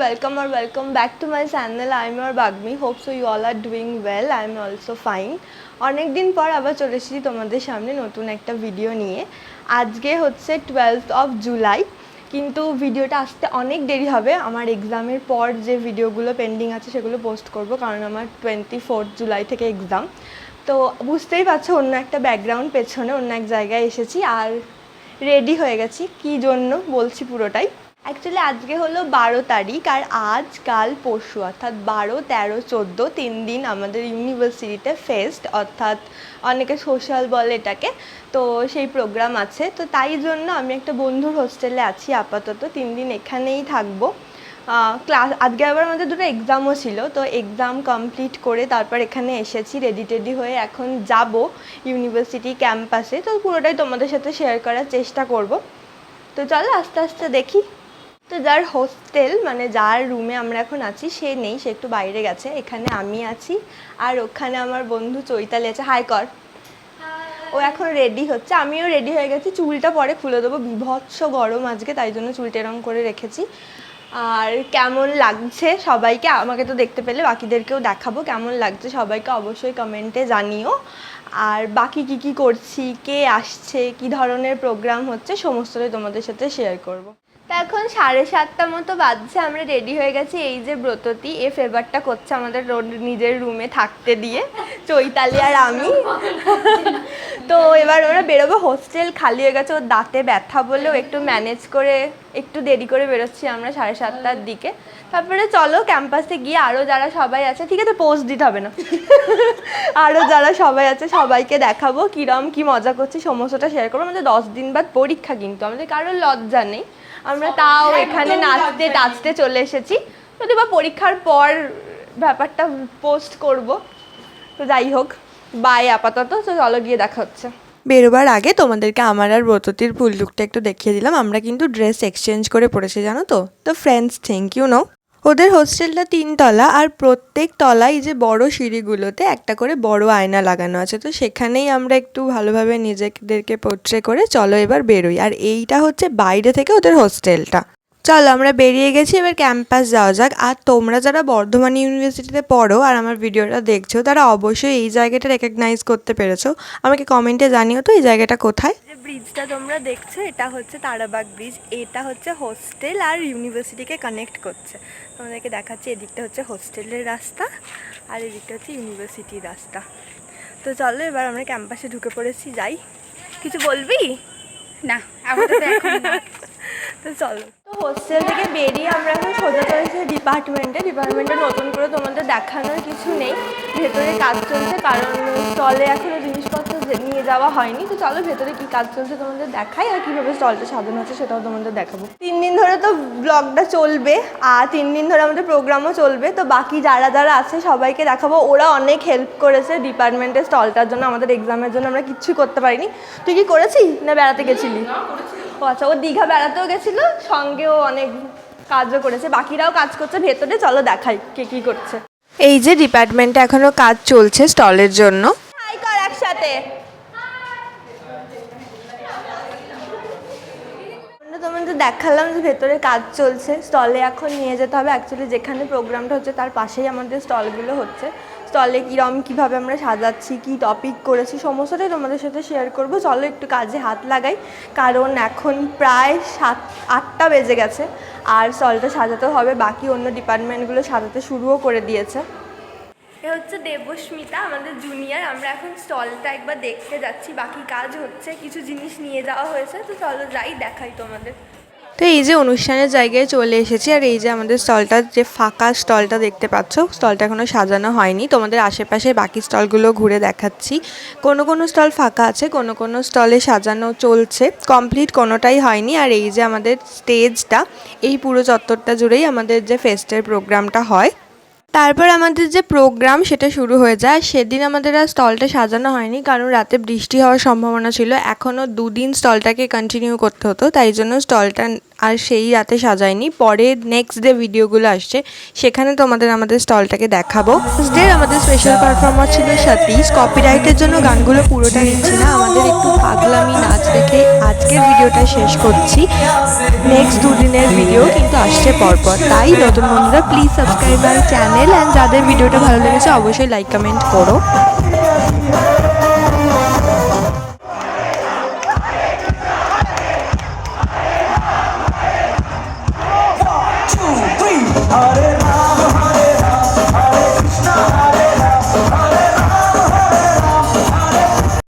welcome back to my channel. I'm your Bagmi. Hope so you all are doing well. I'm also fine. অনেক দিন পর আবার চলে এসেছি তোমাদের সামনে নতুন একটা ভিডিও নিয়ে। আজকে হচ্ছে 12th of July, কিন্তু ভিডিওটা আসতে অনেক দেরি হবে। আমার এক্সামের পর যে ভিডিওগুলো পেন্ডিং আছে সেগুলো পোস্ট করব, কারণ আমার 24th July থেকে এক্সাম। তো বুঝতেই পারছো অন্য একটা ব্যাকগ্রাউন্ড, পেছনে অন্য এক জায়গায় এসেছি আর রেডি হয়ে গেছি। কী জন্য বলছি পুরোটাই। অ্যাকচুয়ালি আজকে হলো 12 তারিখ, আর আজ কাল পরশু অর্থাৎ 12, 13, 14 3 দিন আমাদের ইউনিভার্সিটিতে ফেস্ট, অর্থাৎ অনেকে সোশ্যাল বলে এটাকে। তো সেই প্রোগ্রাম আছে, তো তাই জন্য আমি একটা বন্ধুর হোস্টেলে আছি আপাতত। 3 দিন এখানেই থাকবো। ক্লাস আজকে আবার আমাদের দুটো এক্সামও ছিল, তো এক্সাম কমপ্লিট করে তারপর এখানে এসেছি রেডি টেডি হয়ে। এখন যাব ইউনিভার্সিটি ক্যাম্পাসে, তো পুরোটাই তোমাদের সাথে শেয়ার করার চেষ্টা করব। তো চলো আস্তে আস্তে দেখি। তো যার হোস্টেল মানে যার রুমে আমরা এখন আছি সে নেই, সে একটু বাইরে গেছে। এখানে আমি আছি আর ওখানে আমার বন্ধু চৈতালি আছে। হাই কর। ও এখন রেডি হচ্ছে, আমিও রেডি হয়ে গেছি। চুলটা পরে খুলে দেবো, বিভৎস গরম আজকে, তাই জন্য চুলটা এরকম করে রেখেছি। আর কেমন লাগছে সবাইকে, আমাকে তো দেখতে পেলে, বাকিদেরকেও দেখাবো কেমন লাগছে সবাইকে অবশ্যই কমেন্টে জানিও। আর বাকি কী করছি, কে আসছে, কী ধরনের প্রোগ্রাম হচ্ছে সমস্তটাই তোমাদের সাথে শেয়ার করব। তা এখন 7:30 মতো বাজছে, আমরা রেডি হয়ে গেছি। এই যে ব্রততী, এ ফেভারটা করছে আমাদের নিজের রুমে থাকতে দিয়ে, চৈতালি আর আমি। তো এবার ওরা বেরোবো, হোস্টেল খালি হয়ে গেছে, ওর দাঁতে ব্যথা বলেও একটু ম্যানেজ করে একটু দেরি করে বেরোচ্ছি আমরা 7:30টার দিকে। তারপরে চলো ক্যাম্পাসে গিয়ে আরও যারা সবাই আছে, ঠিক আছে পোস্ট দিতে হবে না, আরও যারা সবাই আছে সবাইকে দেখাবো কীরম কী মজা করছি, সমস্তটা শেয়ার করবো। আমাদের 10 দিন বাদ পরীক্ষা, কিন্তু আমাদের কারোর লজ্জা নেই, আমরা তাও এখানে নাচতে টাচতে চলে এসেছি। যদি বা পরীক্ষার পর ব্যাপারটা পোস্ট করব। তো যাই হোক, বাই আপাতত। তো চলো গিয়ে দেখা হচ্ছে। বেরোবার আগে তোমাদেরকে আমার আর ব্রততির ফুল লুকটা একটু দেখিয়ে দিলাম। আমরা কিন্তু ড্রেস এক্সচেঞ্জ করে পড়েছি জানো তো। তো ফ্রেন্ডস থ্যাংক ইউ নো। ওদের হোস্টেলটা 3 তলা, আর প্রত্যেক তলায় যে বড় সিঁড়িগুলোতে একটা করে বড় আয়না লাগানো আছে। তো সেখানেই আমরা একটু ভালোভাবে নিজেদেরকে পোর্ট্রে করে চলো এবার বেরোই। আর এইটা হচ্ছে বাইরে থেকে ওদের হোস্টেলটা। চলো আমরা বেরিয়ে গেছি, এবার ক্যাম্পাস যাওয়া যাক। আর তোমরা যারা বর্ধমান ইউনিভার্সিটিতে পড়ো আর আমার ভিডিওটা দেখছো, তারা অবশ্যই এই জায়গাটা রেকগনাইজ করতে পেরেছো। আমাকে কমেন্টে জানিও তো এই জায়গাটা কোথায়। যে ব্রিজটা তোমরা দেখছো এটা হচ্ছে তারাবাগ ব্রিজ। এটা হচ্ছে হোস্টেল আর ইউনিভার্সিটিকে কানেক্ট করছে। তোমাদেরকে দেখাচ্ছি, এদিকটা হচ্ছে হোস্টেলের রাস্তা আর এদিকটা হচ্ছে ইউনিভার্সিটির রাস্তা। তো চলো এবার আমরা ক্যাম্পাসে ঢুকে পড়েছি, যাই। কিছু বলবি? না আপাতত এখন না। তো চলো। তো হোস্টেল থেকে বেরিয়ে আমরা এখন সোজা চলেছি ডিপার্টমেন্টে নতুন করে তোমাদের দেখানোর কিছু নেই, ভেতরে কাজ চলছে, কারণ স্টলে এখনও জিনিসপত্র নিয়ে যাওয়া হয়নি। তো চলো ভেতরে কী কাজ চলছে তোমাদের দেখাই, আর কীভাবে স্টলটা সাজানো হচ্ছে সেটাও তোমাদের দেখাবো। 3 দিন ধরে তো ব্লগটা চলবে, আর 3 দিন ধরে আমাদের প্রোগ্রামও চলবে। তো বাকি যারা যারা আছে সবাইকে দেখাবো। ওরা অনেক হেল্প করেছে ডিপার্টমেন্টের স্টলটার জন্য, আমাদের এক্সামের জন্য আমরা কিচ্ছু করতে পারিনি। তুই কি করেছিস না বেড়াতে গেছিলি? ও আচ্ছা, ও দীঘা বেড়াতেও গেছিলো, সঙ্গেও অনেক কাজও করেছে, বাকিরাও কাজ করছে ভেতরে। চলো দেখাই কে কী করছে। এই যে ডিপার্টমেন্টে এখনও কাজ চলছে স্টলের জন্য। হাই কর একসাথে। তোমাদের দেখালাম যে ভেতরে কাজ চলছে, স্টলে এখন নিয়ে যেতে হবে। অ্যাকচুয়ালি যেখানে প্রোগ্রামটা হচ্ছে তার পাশেই আমাদের স্টলগুলো হচ্ছে। স্টলে কীভাবে আমরা সাজাচ্ছি, কী টপিক করেছি সমস্তটাই তোমাদের সাথে শেয়ার করব। চলো একটু কাজে হাত লাগাই, কারণ এখন প্রায় 7-8টা বেজে গেছে আর স্টলটা সাজাতেও হবে। বাকি অন্য ডিপার্টমেন্টগুলো সাজাতে শুরুও করে দিয়েছে। এ হচ্ছে দেবস্মিতা, আমাদের জুনিয়র। আমরা এখন স্টলটা একবার দেখতে যাচ্ছি, বাকি কাজ হচ্ছে, কিছু জিনিস নিয়ে যাওয়া হয়েছে। তো চলো যাই, দেখাই তোমাদের। তো এই যে অনুষ্ঠানের জায়গায় চলে এসেছি, আর এই যে আমাদের স্টলটা, যে ফাঁকা স্টলটা দেখতে পাচ্ছ, স্টলটা এখনও সাজানো হয়নি। তোমাদের আশেপাশে বাকি স্টলগুলো ঘুরে দেখাচ্ছি। কোনো স্টল ফাঁকা আছে, কোনো স্টলে সাজানো চলছে, কমপ্লিট কোনোটাই হয়নি। আর এই যে আমাদের স্টেজটা, এই পুরো চত্বরটা জুড়েই আমাদের যে ফেস্টের প্রোগ্রামটা হয়। তারপর আমাদের যে প্রোগ্রাম সেটা শুরু হয়ে যায়। সেদিন আমাদের আর স্টলটা সাজানো হয়নি, কারণ রাতে বৃষ্টি হওয়ার সম্ভাবনা ছিল। এখনও 2 দিন স্টলটাকে কন্টিনিউ করতে হতো, তাই জন্য স্টলটা আর সেই রাতে সাজাইনি, পরে নেক্সট ডে ভিডিওগুলো আসছে, সেখানে তোমাদের আমাদের স্টলটাকে দেখাবো। ফার্স্ট ডে আমাদের স্পেশাল পারফর্মার ছিল সতীশ। কপিরাইটের জন্য গানগুলো পুরোটা নিচ্ছি না, আমাদের একটু পাগলামি নাচ দেখে আজকের ভিডিওটা শেষ করছি। নেক্সট 2 দিনের ভিডিও কিন্তু আসছে পরপর, তাই নতুন বন্ধুরা please subscribe my channel, and যাদের ভিডিওটা ভালো লেগেছে অবশ্যই লাইক কমেন্ট করো।